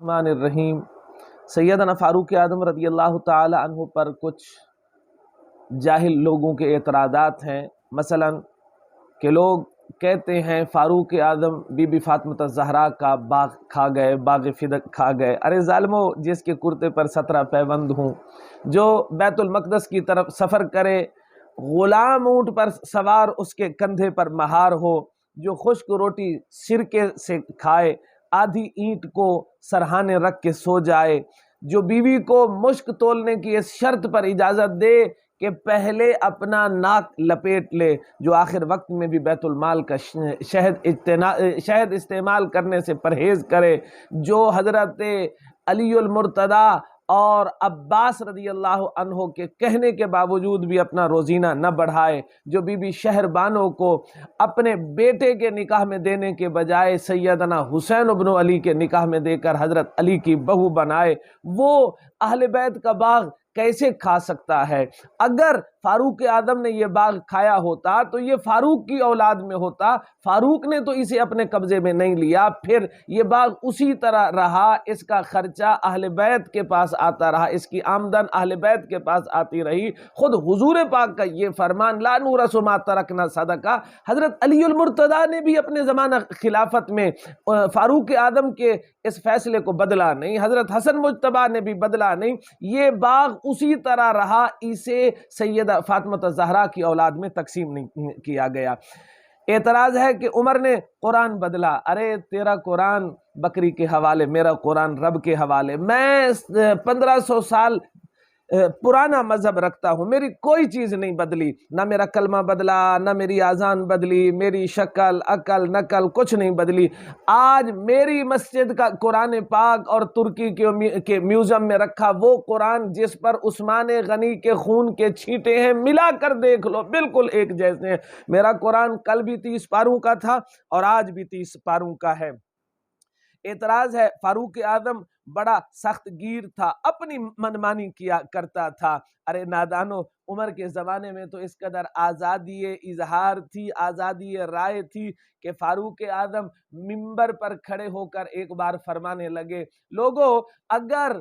الرحمن الرحیم۔ سیدنا فاروق اعظم رضی اللہ تعالی عنہ پر کچھ جاہل لوگوں کے اعتراضات ہیں، مثلا کہ لوگ کہتے ہیں فاروق اعظم بی بی فاطمہ الزہرا کا باغ کھا گئے، باغ فدق کھا گئے۔ ارے ظالمو، جس کے کرتے پر 17 پیوند ہوں، جو بیت المقدس کی طرف سفر کرے، غلام اونٹ پر سوار اس کے کندھے پر مہار ہو، جو خشک روٹی سرکے سے کھائے، آدھی اینٹ کو سرہانے رکھ کے سو جائے، جو بیوی کو مشک تولنے کی اس شرط پر اجازت دے کہ پہلے اپنا ناک لپیٹ لے، جو آخر وقت میں بھی بیت المال کا شہد استعمال کرنے سے پرہیز کرے، جو حضرت علی المرتضیٰ اور عباس رضی اللہ عنہ کے کہنے کے باوجود بھی اپنا روزینہ نہ بڑھائے، جو بی بی شہر بانو کو اپنے بیٹے کے نکاح میں دینے کے بجائے سیدنا حسین ابن علی کے نکاح میں دے کر حضرت علی کی بہو بنائے، وہ اہل بیت کا باغ کیسے کھا سکتا ہے؟ اگر فاروق اعظم نے یہ باغ کھایا ہوتا تو یہ فاروق کی اولاد میں ہوتا، فاروق نے تو اسے اپنے قبضے میں نہیں لیا، پھر یہ باغ اسی طرح رہا، اس کا خرچہ اہل بیت کے پاس آتا رہا، اس کی آمدن اہل بیت کے پاس آتی رہی۔ خود حضور پاک کا یہ فرمان لا نورث ما ترکنا صدقہ، حضرت علی المرتضیٰ نے بھی اپنے زمانہ خلافت میں فاروق اعظم کے اس فیصلے کو بدلا نہیں، حضرت حسن مجتبیٰ نے بھی بدلا نہیں، یہ باغ اسی طرح رہا، اسے سیدہ فاطمہ الزہرا کی اولاد میں تقسیم نہیں کیا گیا۔ اعتراض ہے کہ عمر نے قرآن بدلا۔ ارے تیرا قرآن بکری کے حوالے، میرا قرآن رب کے حوالے، میں 1500 سال پرانا مذہب رکھتا ہوں، میری کوئی چیز نہیں بدلی، نہ میرا کلمہ بدلا، نہ میری اذان بدلی، میری شکل عقل نقل کچھ نہیں بدلی۔ آج میری مسجد کا قرآن پاک اور ترکی کے میوزیم میں رکھا وہ قرآن جس پر عثمان غنی کے خون کے چھینٹے ہیں، ملا کر دیکھ لو، بالکل ایک جیسے ہیں۔ میرا قرآن کل بھی 30 پاروں کا تھا اور آج بھی 30 پاروں کا ہے۔ اعتراض ہے فاروق اعظم بڑا سخت گیر تھا، اپنی منمانی کیا کرتا تھا۔ ارے نادانو، عمر کے زمانے میں تو اس قدر آزادی اظہار تھی، آزادی رائے تھی کہ فاروق اعظم منبر پر کھڑے ہو کر ایک بار فرمانے لگے، لوگو اگر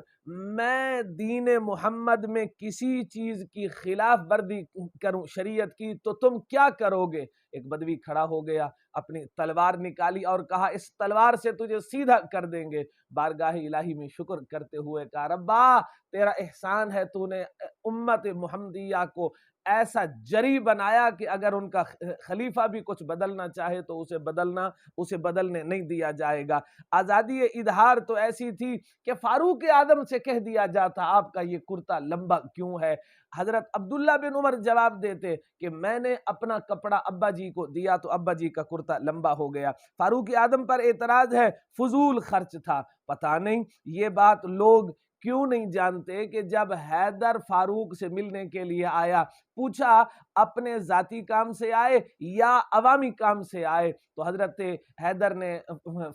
میں دین محمد میں کسی چیز کی خلاف ورزی کروں شریعت کی تو تم کیا کرو گے؟ ایک بدوی کھڑا ہو گیا، اپنی تلوار نکالی اور کہا اس تلوار سے تجھے سیدھا کر دیں گے۔ بارگاہ الہی میں شکر کرتے ہوئے کہا، ربا تیرا احسان ہے، تو نے امت محمدیہ کو ایسا جری بنایا کہ اگر ان کا خلیفہ بھی کچھ بدلنا چاہے تو اسے بدلنے نہیں دیا جائے گا۔ آزادی اظہار تو ایسی تھی کہ فاروق اعظم سے کہہ دیا جاتا آپ کا یہ کرتا لمبا کیوں ہے؟ حضرت عبداللہ بن عمر جواب دیتے کہ میں نے اپنا کپڑا ابا جی کو دیا تو ابا جی کا کرتا لمبا ہو گیا۔ فاروق اعظم پر اعتراض ہے فضول خرچ تھا۔ پتہ نہیں یہ بات لوگ کیوں نہیں جانتے کہ جب حیدر فاروق سے ملنے کے لیے آیا، پوچھا اپنے ذاتی کام سے آئے یا عوامی کام سے آئے، تو حضرت حیدر نے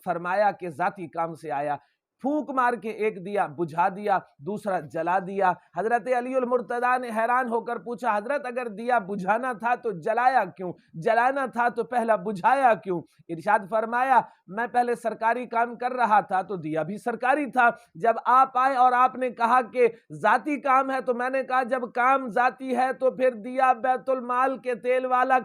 فرمایا کہ ذاتی کام سے آیا۔ پھونک مار کے ایک دیا بجھا دیا، دوسرا جلا دیا۔ حضرت علی المرتضیٰ نے حیران ہو کر پوچھا، حضرت اگر دیا بجھانا تھا تو جلایا کیوں؟ جلانا تھا تو پہلا بجھایا کیوں؟ ارشاد فرمایا، میں پہلے سرکاری کام کر رہا تھا تو دیا بھی سرکاری تھا، جب آپ آئے اور آپ نے کہا کہ ذاتی کام ہے تو میں نے کہا جب کام ذاتی ہے تو پھر دیا بیت المال کے تیل والا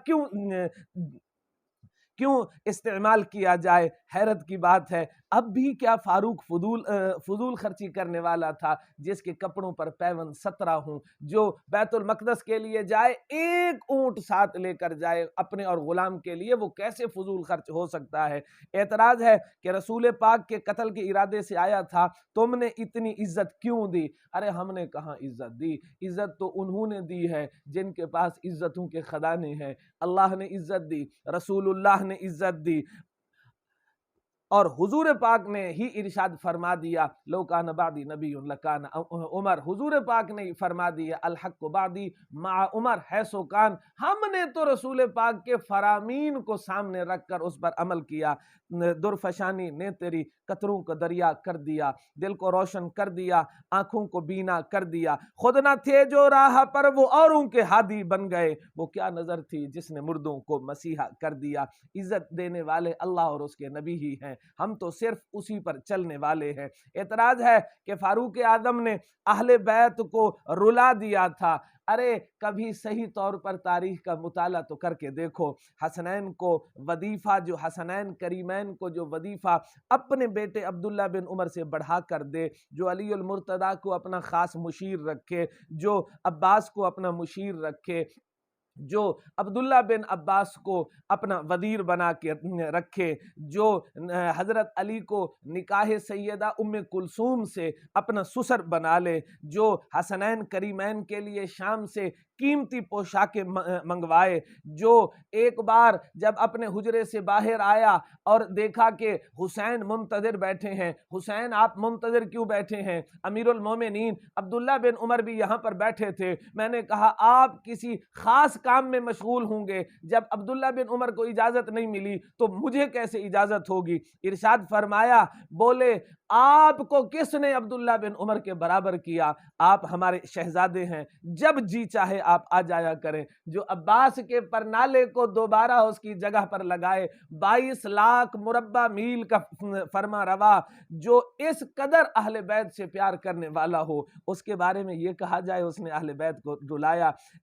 کیوں استعمال کیا جائے؟ حیرت کی بات ہے، اب بھی کیا فاروق فضول خرچی کرنے والا تھا؟ جس کے کپڑوں پر پیوند 17 ہوں، جو بیت المقدس کے لیے جائے ایک اونٹ ساتھ لے کر جائے اپنے اور غلام کے لیے، وہ کیسے فضول خرچ ہو سکتا ہے؟ اعتراض ہے کہ رسول پاک کے قتل کے ارادے سے آیا تھا، تم نے اتنی عزت کیوں دی؟ ارے ہم نے کہاں عزت دی، عزت تو انہوں نے دی ہے جن کے پاس عزتوں کے خزانے ہیں۔ اللہ نے عزت دی، رسول اللہ نے عزت دی، اور حضور پاک نے ہی ارشاد فرما دیا، لو کان بعدی نبی لکان عمر، حضور پاک نے فرما دیا الحق بعدی مع عمر حیث کان۔ ہم نے تو رسول پاک کے فرامین کو سامنے رکھ کر اس پر عمل کیا۔ درفشانی نے تیری قطروں کو دریا کر دیا، دل کو روشن کر دیا، آنکھوں کو بینا کر دیا، خود نہ تھے جو راہ پر وہ اوروں کے ہادی بن گئے، وہ کیا نظر تھی جس نے مردوں کو مسیحا کر دیا۔ عزت دینے والے اللہ اور اس کے نبی ہی ہیں۔ ہم تو صرف اسی پر چلنے والے ہیں۔ اعتراض ہے کہ فاروق اعظم نے اہل بیت کو رلا دیا تھا۔ ارے کبھی صحیح طور پر تاریخ کا مطالعہ تو کر کے دیکھو، حسنین کو وظیفہ، جو حسنین کریمین کو جو وظیفہ اپنے بیٹے عبداللہ بن عمر سے بڑھا کر دے، جو علی المرتضیٰ کو اپنا خاص مشیر رکھے، جو عباس کو اپنا مشیر رکھے، جو عبداللہ بن عباس کو اپنا وزیر بنا کے رکھے، جو حضرت علی کو نکاح سیدہ ام کلثوم سے اپنا سسر بنا لے، جو حسنین کریمین کے لیے شام سے قیمتی پوشاکیں منگوائے، جو ایک بار جب اپنے حجرے سے باہر آیا اور دیکھا کہ حسین منتظر بیٹھے ہیں، حسین آپ منتظر کیوں بیٹھے ہیں؟ امیر المومنین عبداللہ بن عمر بھی یہاں پر بیٹھے تھے، میں نے کہا آپ کسی خاص کام میں مشغول ہوں گے، جب عبداللہ بن عمر کو اجازت نہیں ملی تو مجھے کیسے اجازت ہوگی؟ ارشاد فرمایا، بولے آپ کو کس نے عبداللہ بن عمر کے برابر کیا؟ آپ ہمارے شہزادے ہیں، جب جی چاہے آپ آ جایا کریں۔ جو عباس کے پرنالے کو دوبارہ اس کی جگہ پر لگائے، 22 لاکھ مربع میل کا فرما روا، جو اس قدر اہل بیت سے پیار کرنے والا ہو، اس کے بارے میں یہ کہا جائے اس نے اہل بیت کو رلایا۔